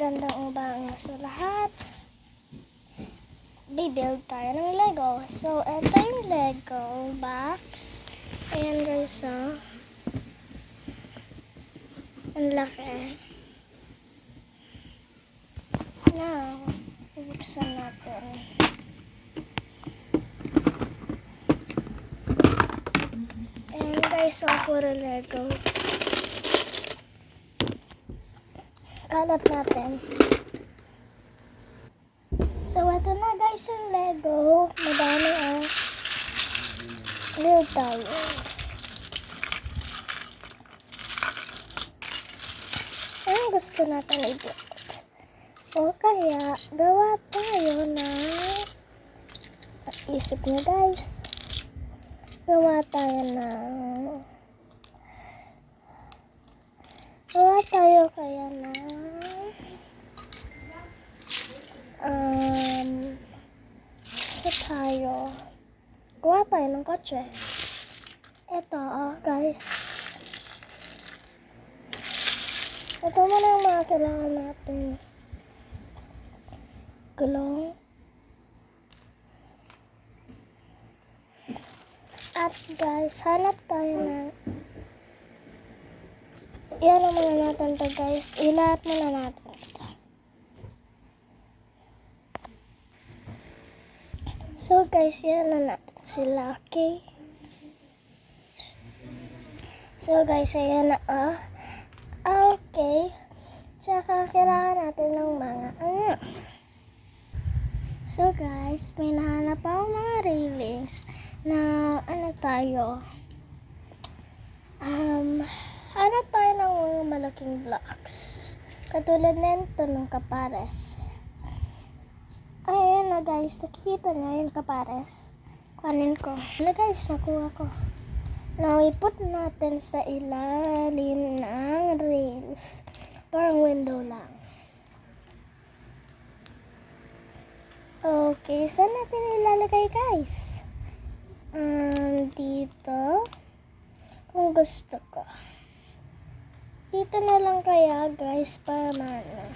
Magandang umaga sa lahat. Bibuild tayo ng Lego. So, ito yung Lego box. Ayan guys, oh. Ang laki. Now, buksan natin. Ayan guys, oh, puro Lego. Kalat natin. So, ito na guys yung Lego. Madami ah. Build tayo. Ano gusto natin i-build? O kaya, gawa tayo ng isip niyo guys. Gawa tayo kaya ng gawa tayo ng kotse. Ito, guys. Ito muna yung mga kailangan natin. Gulong. At guys, hanap tayo ng iyan muna natin to guys. Ilahat muna natin ito. So guys, yan na natin sila. Okay. So guys, ayan na okay. Tsaka kailangan natin ng mga So guys, may nahanap ako mga railings na tayo. Hanap tayo ng mga malaking blocks. Katulad nito ng kapares. Ayan na guys, nakikita nyo yung kapares. Kunin ko. Ano guys, nakuha ko. Now, iput natin sa ilalim ng rails. Parang window lang. Okay, saan natin ilalagay guys? Dito. Kung gusto ko. Dito na lang kaya guys, para mana.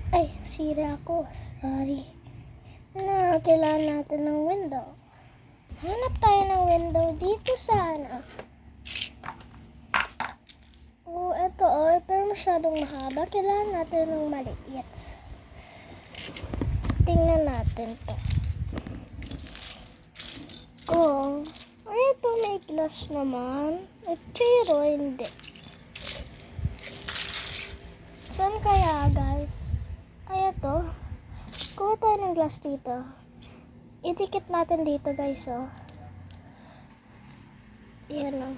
Ay, sira ako. Sorry. Na, kailangan natin ng window. Hanap tayo ng window dito sana. Ito pero masyadong mahaba. Kailangan natin ng maliit. Tingnan natin to. Kung, ito may glass naman. Pero hindi. Saan kaya guys? Ay, ito. Kuha tayo ng glass dito. Idikit natin dito guys, oh. Yan, oh.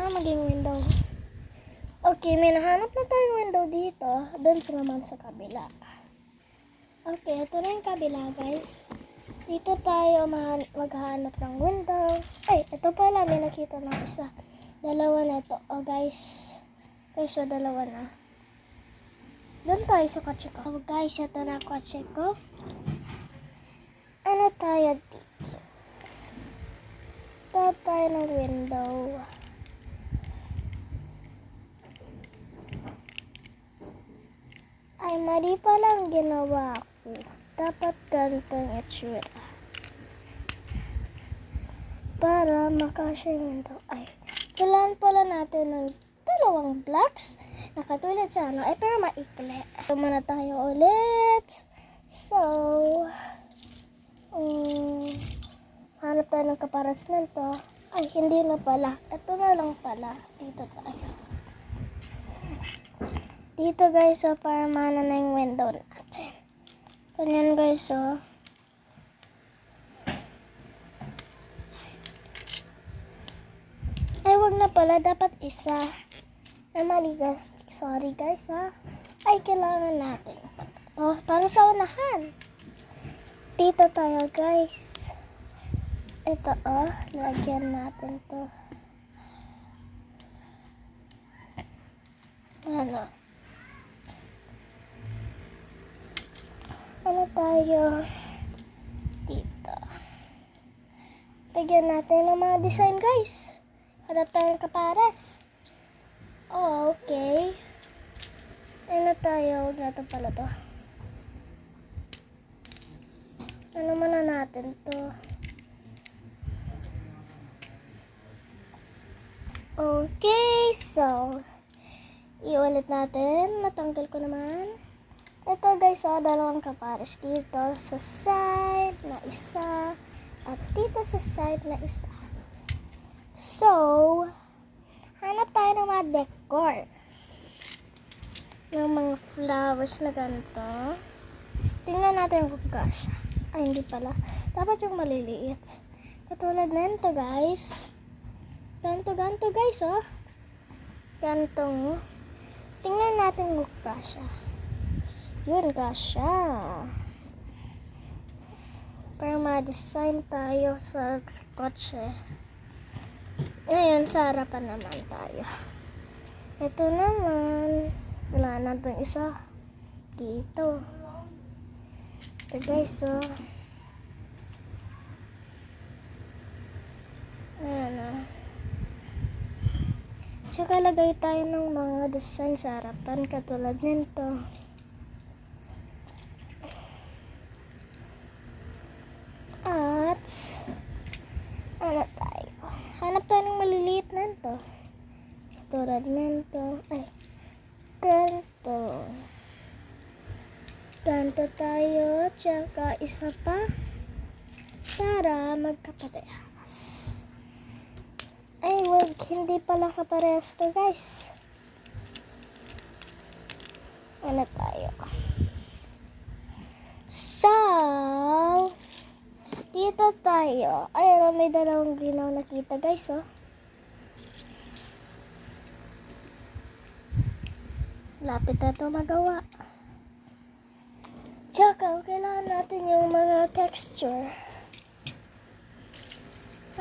Maging window. Okay, may nahanap na tayong window dito. Doon naman sa kabila. Okay, ito na yung kabila guys. Dito tayo maghahanap ng window. Ay, ito pala, may nakita ng isa. Dalawa na ito. Oh guys. Guys, so dalawa na. Doon tayo sa kotse ko. Oh guys, ito na kotse ko. Ano tayo dito? Ito tayo ng window. Ay, mali palang ginawa ko. Dapat ganito yung itsura. Para makasya yung window. Ay, kailangan pala natin ng dalawang blocks na katulad sa ano. Ay, pero maikli. Ito muna tayo ulit. So, hanap tayo ng kaparas nito. Ay, hindi na pala. Ito na lang pala. Dito tayo. Dito guys, so para mana na yung window natin. Ganyan guys, so. Ay, wag na pala. Dapat isa. Mali guys. Sorry guys, ha. Ay, kailangan natin. Oh, para sa unahan. Dito tayo guys. Ito, lagyan natin to. Ano tayo dito? Lagyan natin ng mga design guys. Hanap tayo ng kapares. Oh, okay. Ano tayo? Huwag natin pala to. Ano muna natin to? Okay, so iulit natin. Natanggal ko naman. Ito guys, dalawang kapares dito sa side na isa at dito sa side na isa. So, hanap tayo ng mga decor. Ng mga flowers na ganito. Tingnan natin kung kasya. Ay, hindi pala. Dapat yung maliliit. Katulad nito guys. Ganto guys, oh. Gantong. Tingnan natin kung kasya. Yun, kasya. Para ma-design tayo sa kotse. Ngayon, sa harapan naman tayo. Ito naman. Wala na itong isa. Dito. Ito guys, oh. Ayan, oh. Tsaka lagay tayo ng mga design sa harapan katulad nito. At ano tayo? Hanap tayo ng maliliit na ito. Katulad nito. Ay, ganito. Ganito tayo. Tsaka isa pa para magkaparehas. Ay, wag, hindi pala kaparehas to guys. Ano tayo? So, dito tayo. Ayun, may dalawang green na nakita guys, oh. Lapit na ito magawa. Tsaka, kailangan natin yung mga texture.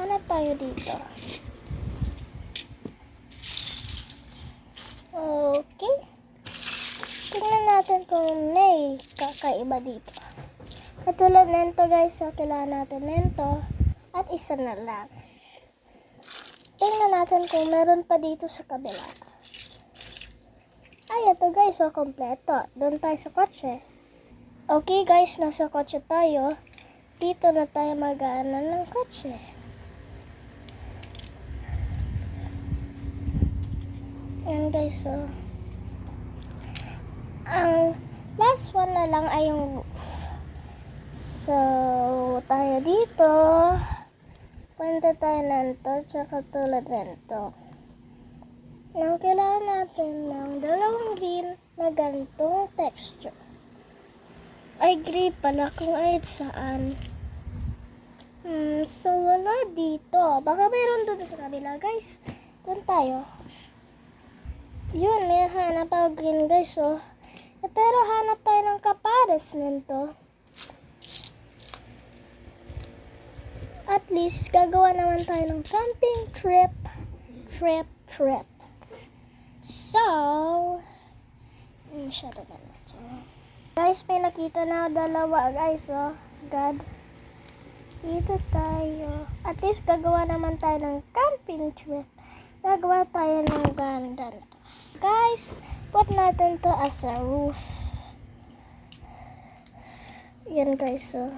Hanap tayo dito. Okay. Tingnan natin kung may kakaiba dito. Katulad nito guys, so kailangan natin nito at isa na lang. Tingnan natin kung meron pa dito sa kabila. Ay, ito guys, so kompleto. Doon tayo sa kotse. Okay guys, nasa kotse tayo. Dito na tayo mag-aanan ng kotse. Ayan guys, so ang last one na lang ay yung roof. So, tayo dito. Punta tayo nito, tsaka tulad nito. Now, kailangan natin ng dalawang green na ganitong texture. Ay, green pala kung ay saan. So, wala dito. Baka mayroon doon sa kabila, guys. Doon tayo. Yun, may hanap ako green, guys, oh. Pero hanap tayo ng kapares nito. At least, gagawa naman tayo ng camping trip. So, masyado na ito. Guys, may nakita na dalawa, guys, oh. God. Dito tayo. At least, gagawa naman tayo ng camping trip. Gagawa tayo ng ganda na. Guys, put natin to as a roof. Yan, guys, oh.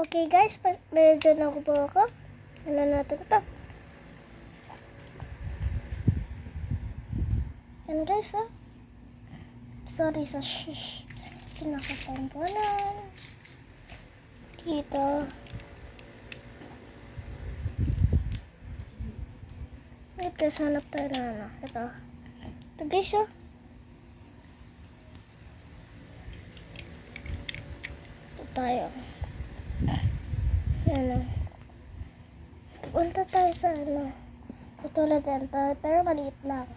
Okay guys, medyo na po ako. Ano natin to? Yan guys, oh. Sorry sa shush. Sinakatampunan. Dito. Wait guys, hanap tayo na ano. Ito. Ito guys, oh. Ito tayo. Ano, punta tayo sa ano, katulad nito, pero maliit lang.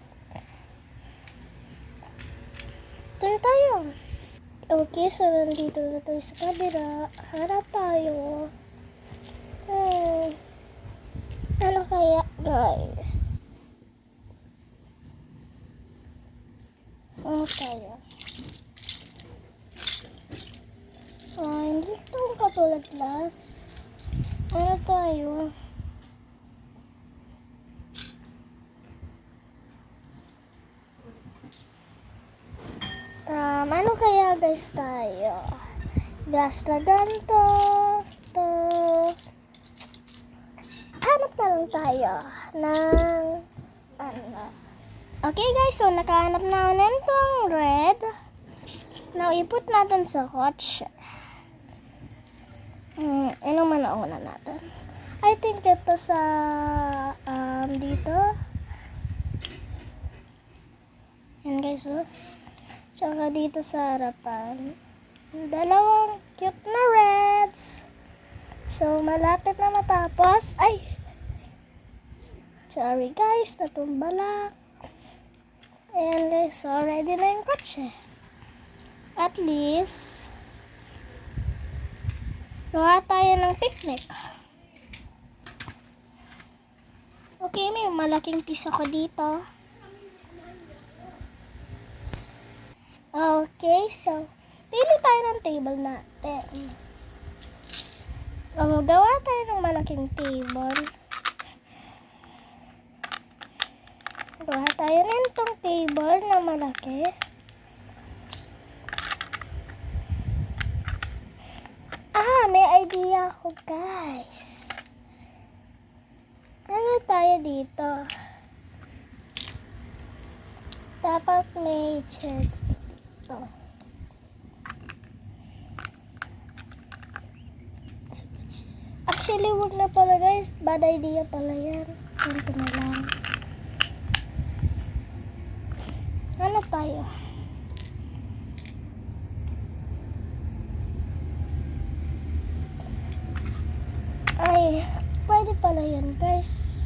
Tayo tayo. Okay, so nandito na tayo sa kabila. Harap tayo. Ano kaya, guys? Ano kaya? Hindi ito katulad last. Ano tayo? Ano kaya guys tayo? Glass na ganito. To. Hanap na lang tayo ng ano. Okay guys, so nakahanap na ako nitong red. Now, iput natin sa kotse. Ano man nauna natin? I think ito sa dito. Yan guys, oh. Tsaka dito sa harapan. Dalawang cute na reds. So, malapit na matapos. Ay! Sorry guys, natumba lang. Ayan guys, so ready na yung kotse. At least, gawa tayo ng picnic. Okay, may malaking piece ako dito. Okay, so, pili tayo ng table natin. Gawa tayo ng malaking table. Gawa tayo nitong table na malaki. May idea ako, guys. Ano tayo dito? Dapat may chair dito. Actually, wag na pala guys. Bad idea pala yan. Ganito na lang. Ano tayo? Ay, pwede pala yan guys.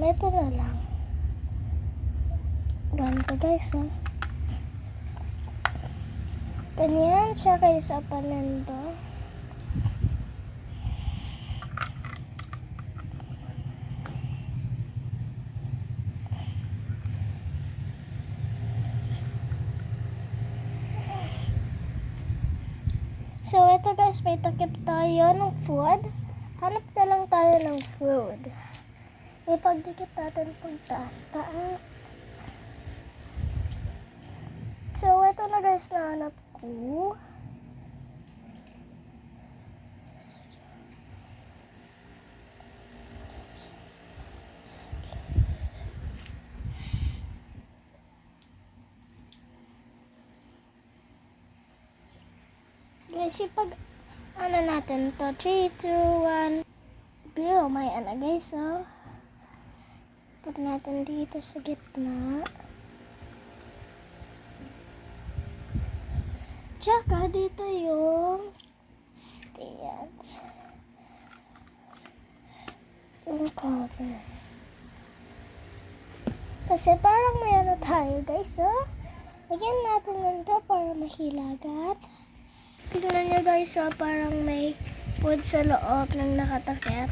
Ito na lang. Ganito guys, oh. Ganyan siya kayo sa panendo. So, ito guys, may takip tayo ng food. Hanap na lang tayo ng food. Ipagdikit natin pag taas. So, ito na guys, nahanap ko. Guys, pag ano natin to, 3, 2, 1. Pero may ano guys, oh. Put natin dito sa gitna. Tsaka dito yung stand. Yung cover. Kasi parang may ano tayo guys, oh. Lagyan natin nito para mahilagat. Tignan nyo guys, oh, parang may wood sa loob ng nakatakip.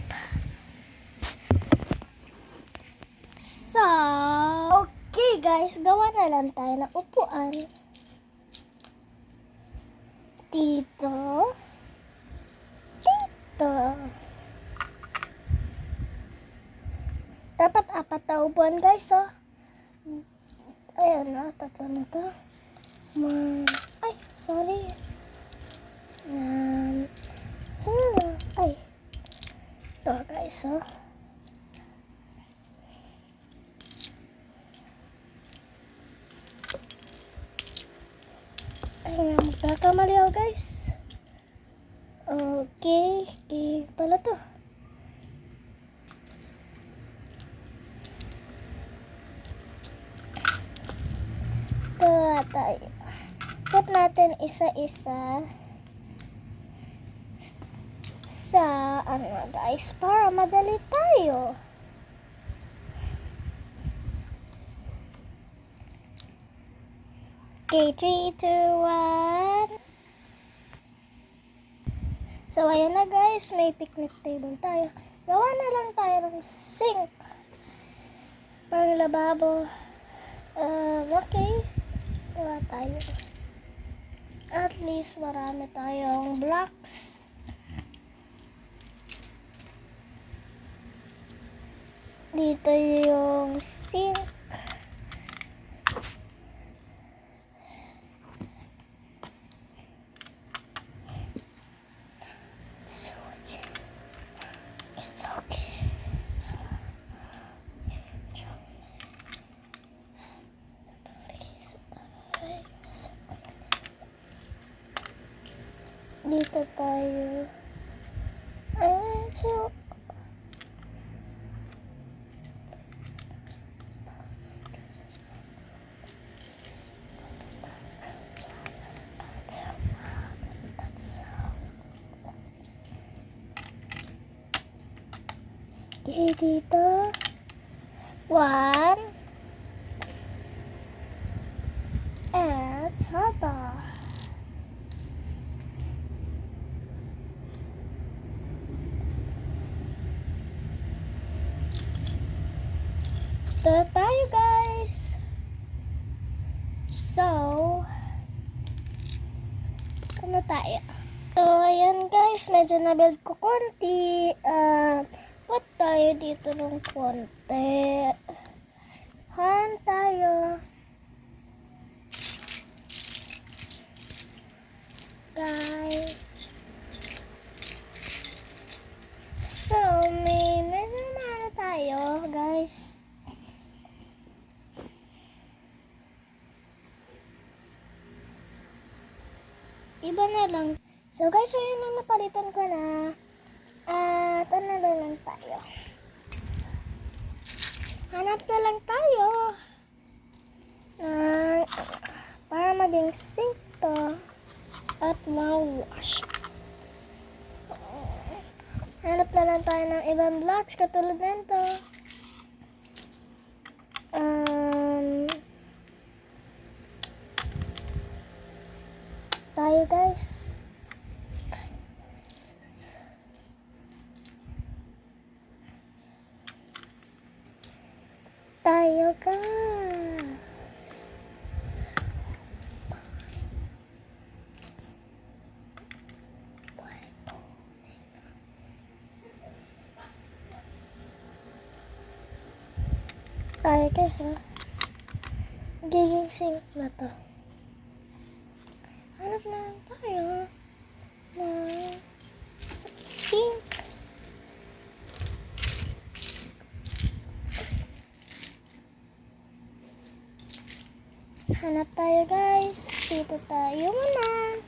So, okay guys, gawa na lang tayo ng upuan. Dito. Dito. Dapat 4 na upuan guys, oh. Ayan na, 3 na to. Ay, sorry. Ay. Ito guys, oh. Ay, magkakamali ako guys. Okay, pala to. Gawa tayo. Put natin isa-isa sa ano guys, para madali tayo. Okay, 3, 2, 1. So, ayan na guys, may picnic table tayo. Gawa na lang tayo ng sink. Pang lababo. Okay. Gawa tayo. At least marami tayong blocks. Dito yung sink. It's okay. Dito tayo. Okay, dito. 1. And soda. Ito tayo guys. So, ano tayo? So, ayan guys, medyo na-build ko konti. Put tayo dito ng konti. Han tayo. Guys. So, medyo na tayo, guys. Iba na lang. So, guys, ayun na, napalitan ko na. At ano na lang tayo. Hanap na lang tayo. Para maging sink to. At ma-wash. Hanap na lang tayo ng ibang blocks katulad nito. Tayo guys. Tayo guys. Tayo guys ha. Giging sink na to. Hanap na lang tayo ng sink. Hanap tayo guys. Dito tayo muna.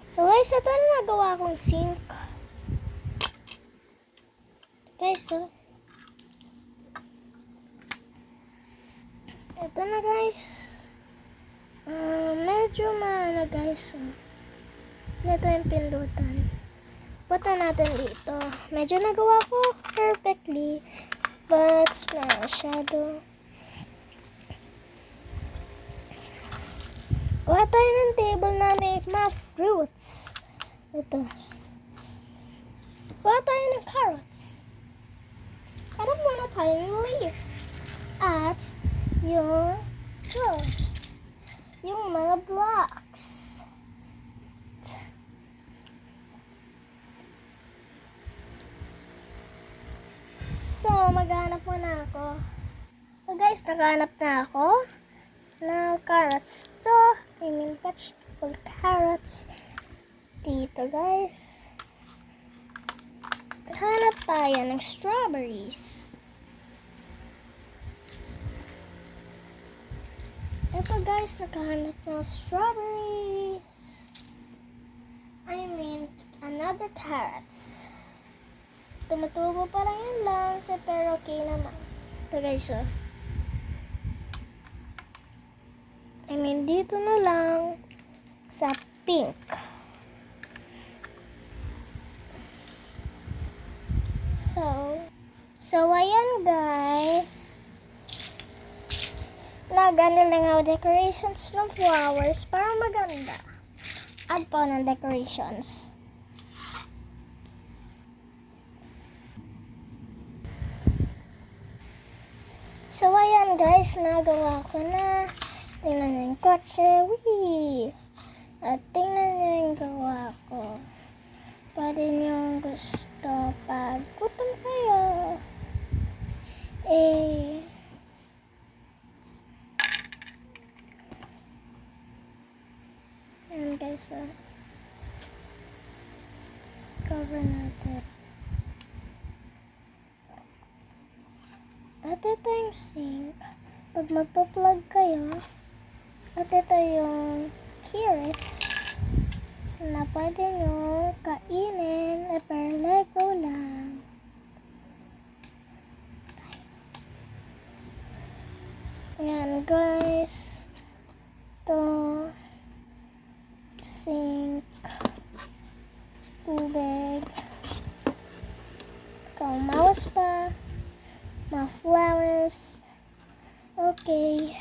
So guys, ito na nagawa kong sink. Guys, so ito na guys. Medyo maano guys. Ito yung pindutan. Punta natin dito. Medyo nagawa ko perfectly. But masyado. Kuha tayo ng table na may mga fruits. Ito. Kuha tayo ng carrots. Hanap muna tayo ng leaf. At yung mga blocks. So, maghanap muna ako. So guys, naghanap na ako ng carrots. Vegetable carrots. Dito guys. Hanap tayo ng strawberries. Ito guys, nakahanap ng strawberries. Another carrots. Tumutubo pa lang yan lang, pero okay naman. Ito guys, oh. Dito na lang sa pink. nila nga decorations ng flowers para maganda. Add pa ng decorations. So, ayan guys, nagawa ko na. Tingnan nyo yung kotse. Wee! At tingnan nyo yung gawa ko. Pwede nyo gusto pag gutom kayo. Ayan guys, cover natin. At ito yung sink. Pag magpa-plug kayo, at ito yung carrots na pwede nyo kainin per Lego lang. Ayan guys. Ito. Sink. Tubig. Ikaw mouse pa. Mga flowers. Okay.